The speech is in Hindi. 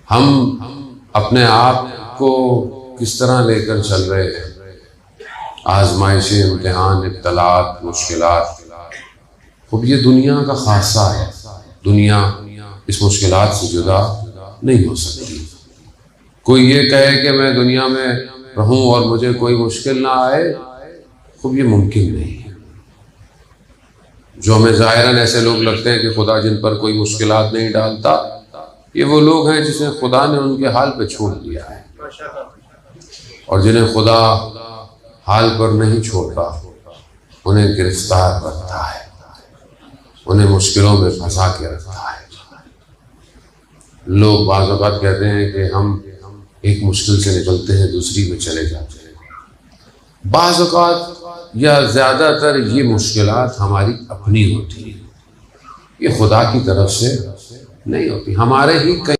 हम अपने आप को किस तरह लेकर चल रहे हैं। आजमाइशें, इम्तिहान, इब्तलात, मुश्किलात, अब ये दुनिया का खासा है। दुनिया इस मुश्किलात से जुदा नहीं हो सकती। कोई ये कहे कि मैं दुनिया में रहूं और मुझे कोई मुश्किल ना आए, खूब ये मुमकिन नहीं है। जो हमें ज़ाहिरन ऐसे लोग लगते हैं कि खुदा जिन पर कोई मुश्किलात नहीं डालता, ये वो लोग हैं जिसे खुदा ने उनके हाल पे छोड़ दिया है। और जिन्हें खुदा हाल पर नहीं छोड़ता, उन्हें गिरफ्तार रखता है, उन्हें मुश्किलों में फंसा के रखता है। लोग बाज़ औक़ात कहते हैं कि हम एक मुश्किल से निकलते हैं, दूसरी में चले जाते हैं। बाज़ औक़ात या ज़्यादातर ये मुश्किलात हमारी अपनी होती हैं, ये खुदा की तरफ से नहीं होती। हमारे ही कई